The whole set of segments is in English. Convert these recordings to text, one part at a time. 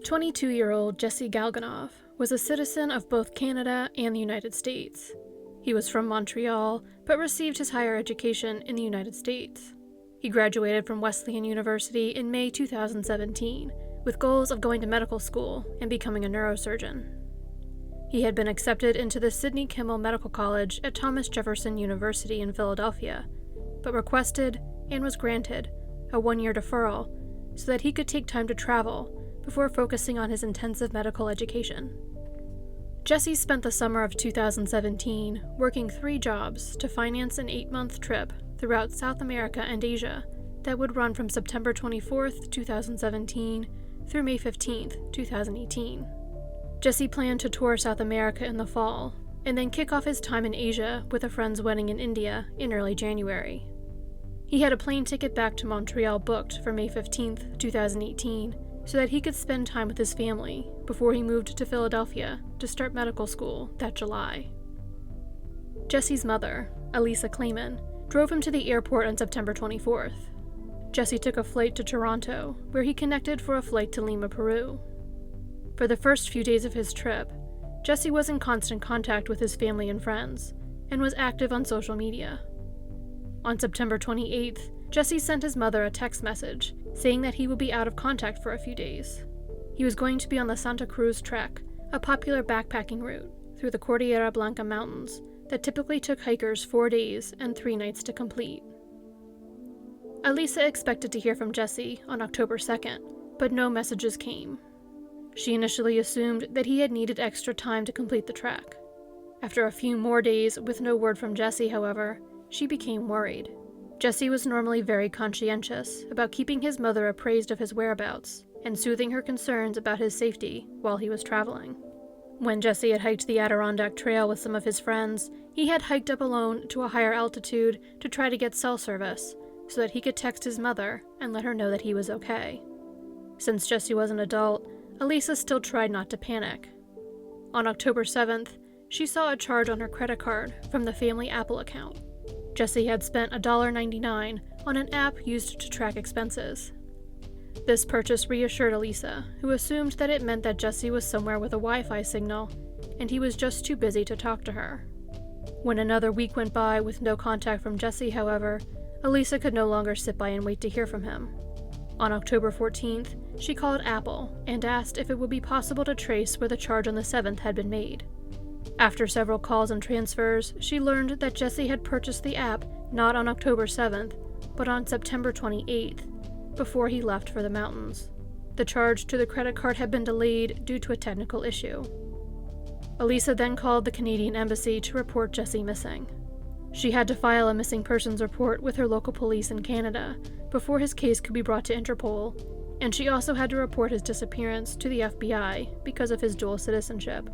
22-year-old Jesse Galganov was a citizen of both Canada and the United States. He was from Montreal, but received his higher education in the United States. He graduated from Wesleyan University in May 2017, with goals of going to medical school and becoming a neurosurgeon. He had been accepted into the Sidney Kimmel Medical College at Thomas Jefferson University in Philadelphia, but requested, and was granted, a one-year deferral so that he could take time to travel before focusing on his intensive medical education. Jesse spent the summer of 2017 working 3 jobs to finance an 8-month trip throughout South America and Asia that would run from September 24, 2017 through May 15, 2018. Jesse planned to tour South America in the fall, and then kick off his time in Asia with a friend's wedding in India in early January. He had a plane ticket back to Montreal booked for May 15, 2018, so that he could spend time with his family before he moved to Philadelphia to start medical school that July. Jesse's mother, Elisa Clayman, drove him to the airport on September 24th. Jesse took a flight to Toronto, where he connected for a flight to Lima, Peru. For the first few days of his trip, Jesse was in constant contact with his family and friends, and was active on social media. On September 28th, Jesse sent his mother a text message saying that he would be out of contact for a few days. He was going to be on the Santa Cruz Treck, a popular backpacking route through the Cordillera Blanca Mountains that typically took hikers 4 days and 3 nights to complete. Elisa expected to hear from Jesse on October 2nd, but no messages came. She initially assumed that he had needed extra time to complete the trek. After a few more days with no word from Jesse, however, she became worried. Jesse was normally very conscientious about keeping his mother appraised of his whereabouts and soothing her concerns about his safety while he was traveling. When Jesse had hiked the Adirondack Trail with some of his friends, he had hiked up alone to a higher altitude to try to get cell service so that he could text his mother and let her know that he was okay. Since Jesse was an adult, Elisa still tried not to panic. On October 7th, she saw a charge on her credit card from the family Apple account. Jesse had spent $1.99 on an app used to track expenses. This purchase reassured Elisa, who assumed that it meant that Jesse was somewhere with a Wi-Fi signal, and he was just too busy to talk to her. When another week went by with no contact from Jesse, however, Elisa could no longer sit by and wait to hear from him. On October 14th, she called Apple and asked if it would be possible to trace where the charge on the 7th had been made. After several calls and transfers, she learned that Jesse had purchased the app not on October 7th, but on September 28th, before he left for the mountains. The charge to the credit card had been delayed due to a technical issue. Elisa then called the Canadian Embassy to report Jesse missing. She had to file a missing persons report with her local police in Canada before his case could be brought to Interpol, and she also had to report his disappearance to the FBI because of his dual citizenship.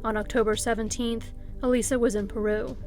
On October 17th, Elisa was in Peru.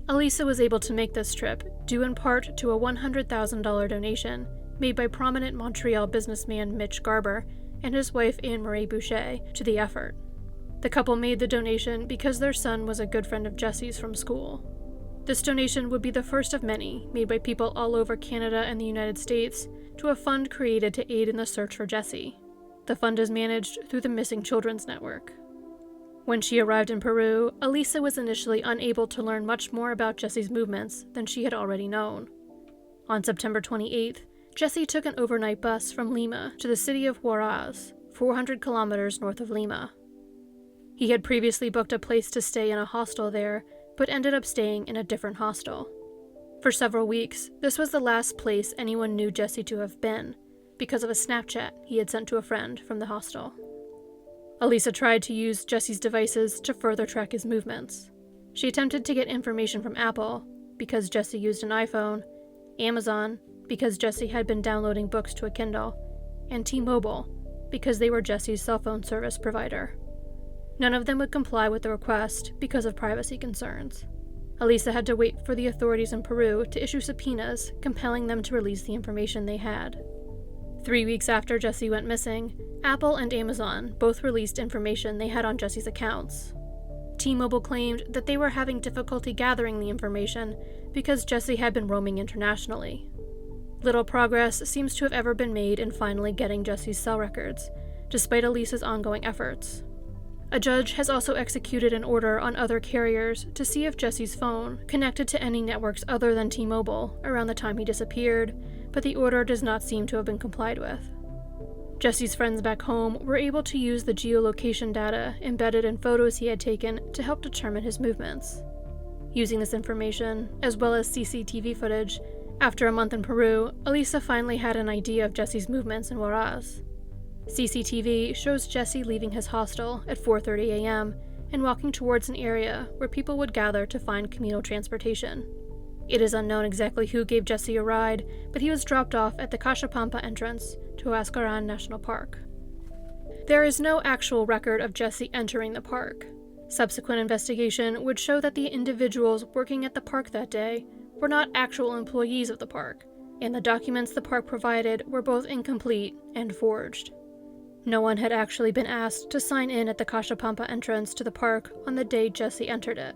Elisa was able to make this trip due in part to a $100,000 donation made by prominent Montreal businessman Mitch Garber and his wife Anne-Marie Boucher to the effort. The couple made the donation because their son was a good friend of Jesse's from school. This donation would be the first of many made by people all over Canada and the United States to a fund created to aid in the search for Jesse. The fund is managed through the Missing Children's Network. When she arrived in Peru, Elisa was initially unable to learn much more about Jesse's movements than she had already known. On September 28th, Jesse took an overnight bus from Lima to the city of Huaraz, 400 kilometers north of Lima. He had previously booked a place to stay in a hostel there, but ended up staying in a different hostel. For several weeks, this was the last place anyone knew Jesse to have been, because of a Snapchat he had sent to a friend from the hostel. Elisa tried to use Jesse's devices to further track his movements. She attempted to get information from Apple, because Jesse used an iPhone, Amazon, because Jesse had been downloading books to a Kindle, and T-Mobile, because they were Jesse's cell phone service provider. None of them would comply with the request because of privacy concerns. Elisa had to wait for the authorities in Peru to issue subpoenas, compelling them to release the information they had. 3 weeks after Jesse went missing, Apple and Amazon both released information they had on Jesse's accounts. T-Mobile claimed that they were having difficulty gathering the information because Jesse had been roaming internationally. Little progress seems to have ever been made in finally getting Jesse's cell records, despite Elisa's ongoing efforts. A judge has also executed an order on other carriers to see if Jesse's phone connected to any networks other than T-Mobile around the time he disappeared, but the order does not seem to have been complied with. Jesse's friends back home were able to use the geolocation data embedded in photos he had taken to help determine his movements. Using this information, as well as CCTV footage, after a month in Peru, Elisa finally had an idea of Jesse's movements in Huaraz. CCTV shows Jesse leaving his hostel at 4:30 a.m. and walking towards an area where people would gather to find communal transportation. It is unknown exactly who gave Jesse a ride, but he was dropped off at the Caxapampa entrance to Huascarán National Park. There is no actual record of Jesse entering the park. Subsequent investigation would show that the individuals working at the park that day were not actual employees of the park, and the documents the park provided were both incomplete and forged. No one had actually been asked to sign in at the Caxapampa entrance to the park on the day Jesse entered it.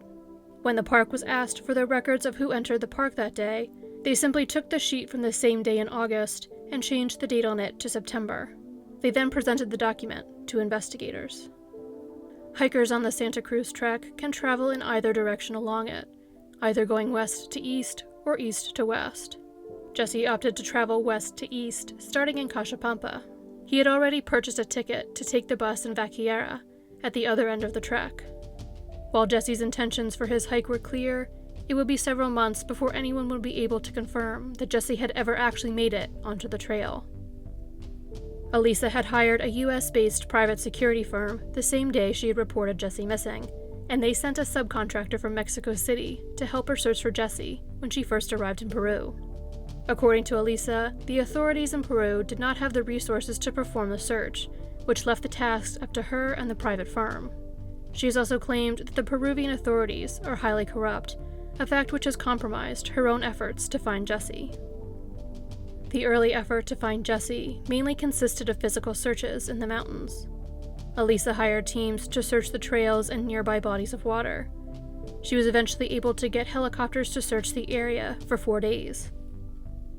When the park was asked for the records of who entered the park that day, they simply took the sheet from the same day in August and changed the date on it to September. They then presented the document to investigators. Hikers on the Santa Cruz Trek can travel in either direction along it, either going west to east or east to west. Jesse opted to travel west to east, starting in Caxapampa. He had already purchased a ticket to take the bus in Vaquillera, at the other end of the trek. While Jesse's intentions for his hike were clear, it would be several months before anyone would be able to confirm that Jesse had ever actually made it onto the trail. Elisa had hired a US-based private security firm the same day she had reported Jesse missing, and they sent a subcontractor from Mexico City to help her search for Jesse when she first arrived in Peru. According to Elisa, the authorities in Peru did not have the resources to perform the search, which left the task up to her and the private firm. She has also claimed that the Peruvian authorities are highly corrupt, a fact which has compromised her own efforts to find Jesse. The early effort to find Jesse mainly consisted of physical searches in the mountains. Elisa hired teams to search the trails and nearby bodies of water. She was eventually able to get helicopters to search the area for 4 days.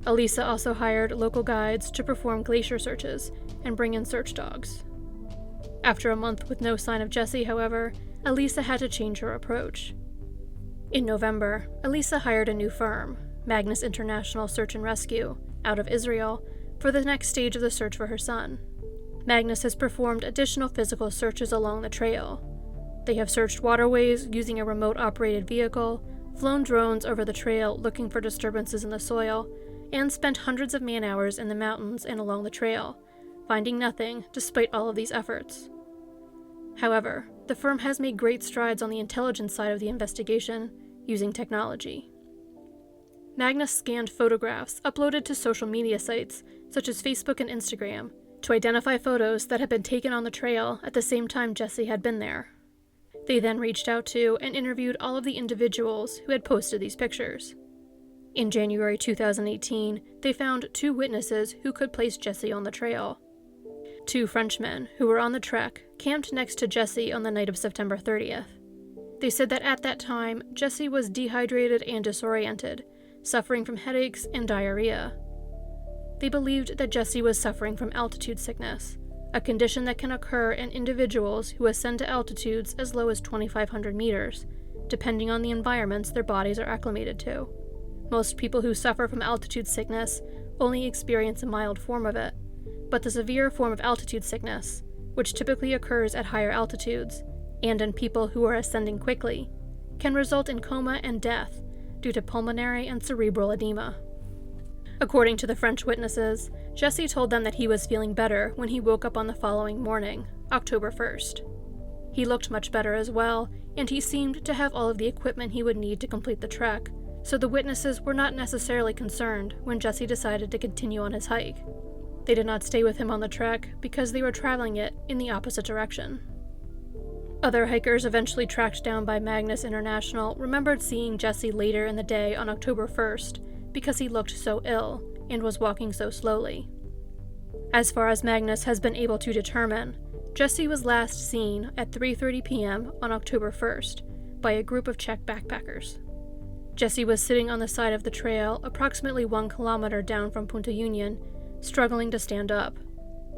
Elisa also hired local guides to perform glacier searches and bring in search dogs. After a month with no sign of Jesse, however, Elisa had to change her approach. In November, Elisa hired a new firm, Magnus International Search and Rescue, out of Israel, for the next stage of the search for her son. Magnus has performed additional physical searches along the trail. They have searched waterways using a remote-operated vehicle, flown drones over the trail looking for disturbances in the soil, and spent hundreds of man-hours in the mountains and along the trail, finding nothing despite all of these efforts. However, the firm has made great strides on the intelligence side of the investigation using technology. Magnus scanned photographs uploaded to social media sites such as Facebook and Instagram to identify photos that had been taken on the trail at the same time Jesse had been there. They then reached out to and interviewed all of the individuals who had posted these pictures. In January 2018, they found 2 witnesses who could place Jesse on the trail. 2 Frenchmen who were on the trek camped next to Jesse on the night of September 30th. They said that at that time, Jesse was dehydrated and disoriented, suffering from headaches and diarrhea. They believed that Jesse was suffering from altitude sickness, a condition that can occur in individuals who ascend to altitudes as low as 2,500 meters, depending on the environments their bodies are acclimated to. Most people who suffer from altitude sickness only experience a mild form of it, but the severe form of altitude sickness, which typically occurs at higher altitudes, and in people who are ascending quickly, can result in coma and death due to pulmonary and cerebral edema. According to the French witnesses, Jesse told them that he was feeling better when he woke up on the following morning, October 1st. He looked much better as well, and he seemed to have all of the equipment he would need to complete the trek, so the witnesses were not necessarily concerned when Jesse decided to continue on his hike. They did not stay with him on the trek because they were traveling it in the opposite direction. Other hikers eventually tracked down by Magnus International remembered seeing Jesse later in the day on October 1st because he looked so ill and was walking so slowly. As far as Magnus has been able to determine, Jesse was last seen at 3:30 p.m. on October 1st by a group of Czech backpackers. Jesse was sitting on the side of the trail approximately 1 kilometer down from Punta Union, struggling to stand up.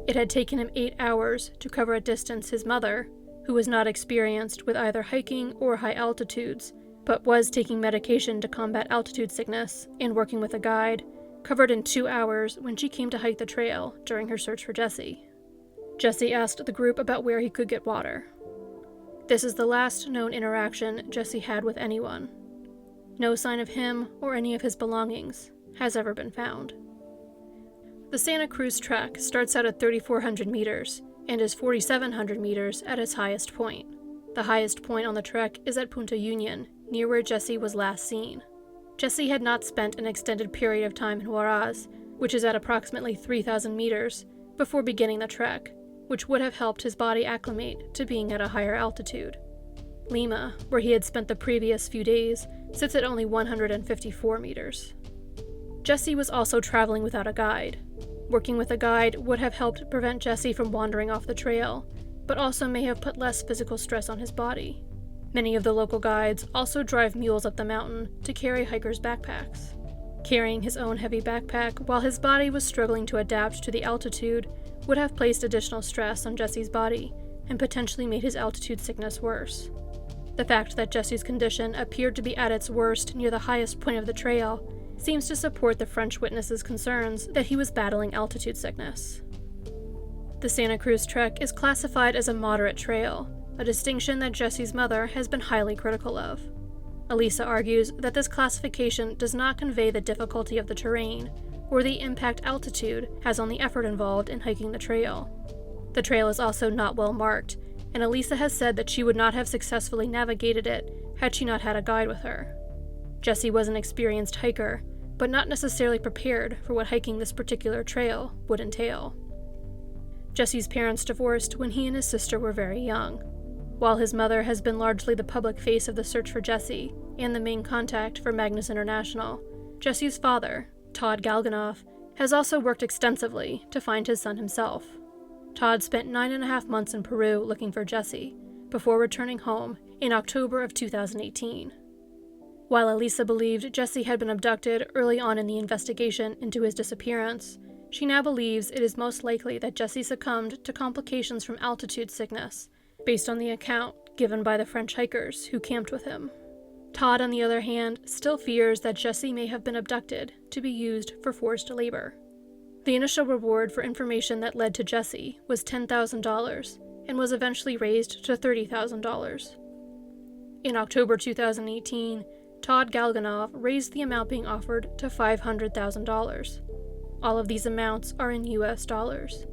It had taken him 8 hours to cover a distance his mother, who was not experienced with either hiking or high altitudes, but was taking medication to combat altitude sickness and working with a guide, covered in 2 hours when she came to hike the trail during her search for Jesse. Jesse asked the group about where he could get water. This is the last known interaction Jesse had with anyone. No sign of him or any of his belongings has ever been found. The Santa Cruz trek starts out at 3,400 meters and is 4,700 meters at its highest point. The highest point on the trek is at Punta Union, near where Jesse was last seen. Jesse had not spent an extended period of time in Huaraz, which is at approximately 3,000 meters, before beginning the trek, which would have helped his body acclimate to being at a higher altitude. Lima, where he had spent the previous few days, sits at only 154 meters. Jesse was also traveling without a guide. Working with a guide would have helped prevent Jesse from wandering off the trail, but also may have put less physical stress on his body. Many of the local guides also drive mules up the mountain to carry hikers' backpacks. Carrying his own heavy backpack while his body was struggling to adapt to the altitude would have placed additional stress on Jesse's body and potentially made his altitude sickness worse. The fact that Jesse's condition appeared to be at its worst near the highest point of the trail seems to support the French witnesses' concerns that he was battling altitude sickness. The Santa Cruz trek is classified as a moderate trail, a distinction that Jesse's mother has been highly critical of. Elisa argues that this classification does not convey the difficulty of the terrain or the impact altitude has on the effort involved in hiking the trail. The trail is also not well marked, and Elisa has said that she would not have successfully navigated it had she not had a guide with her. Jesse was an experienced hiker, but not necessarily prepared for what hiking this particular trail would entail. Jesse's parents divorced when he and his sister were very young. While his mother has been largely the public face of the search for Jesse and the main contact for Magnus International, Jesse's father, Todd Galganov, has also worked extensively to find his son himself. Todd spent 9.5 months in Peru looking for Jesse, before returning home in October of 2018. While Elisa believed Jesse had been abducted early on in the investigation into his disappearance, she now believes it is most likely that Jesse succumbed to complications from altitude sickness, based on the account given by the French hikers who camped with him. Todd, on the other hand, still fears that Jesse may have been abducted to be used for forced labor. The initial reward for information that led to Jesse was $10,000 and was eventually raised to $30,000. In October 2018, Todd Galganov raised the amount being offered to $500,000. All of these amounts are in US dollars.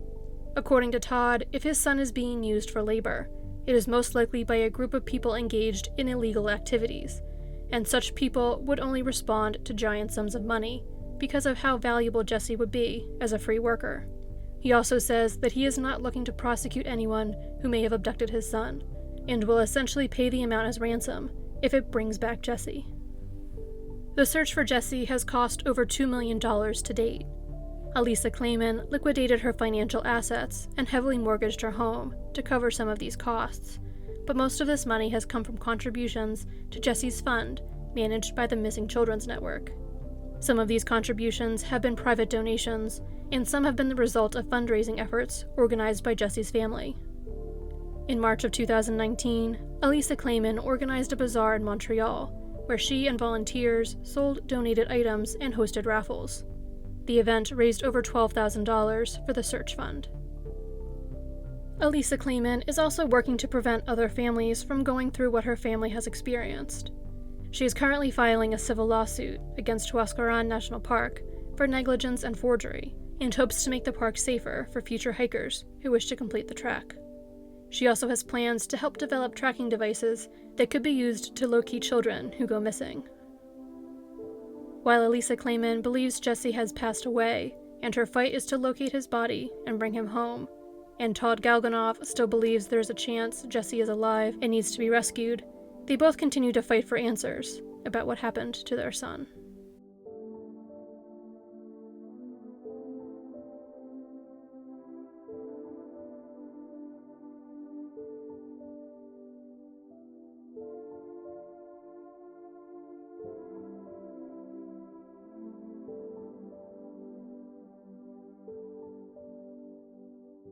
According to Todd, if his son is being used for labor, it is most likely by a group of people engaged in illegal activities, and such people would only respond to giant sums of money because of how valuable Jesse would be as a free worker. He also says that he is not looking to prosecute anyone who may have abducted his son, and will essentially pay the amount as ransom if it brings back Jesse. The search for Jesse has cost over $2 million to date. Elisa Clayman liquidated her financial assets and heavily mortgaged her home to cover some of these costs, but most of this money has come from contributions to Jesse's fund, managed by the Missing Children's Network. Some of these contributions have been private donations, and some have been the result of fundraising efforts organized by Jesse's family. In March of 2019, Elisa Clayman organized a bazaar in Montreal, where she and volunteers sold donated items and hosted raffles. The event raised over $12,000 for the search fund. Elisa Clayman is also working to prevent other families from going through what her family has experienced. She is currently filing a civil lawsuit against Huascarán National Park for negligence and forgery, and hopes to make the park safer for future hikers who wish to complete the trek. She also has plans to help develop tracking devices that could be used to locate children who go missing. While Elisa Clayman believes Jesse has passed away, and her fight is to locate his body and bring him home, and Todd Galganov still believes there is a chance Jesse is alive and needs to be rescued, they both continue to fight for answers about what happened to their son.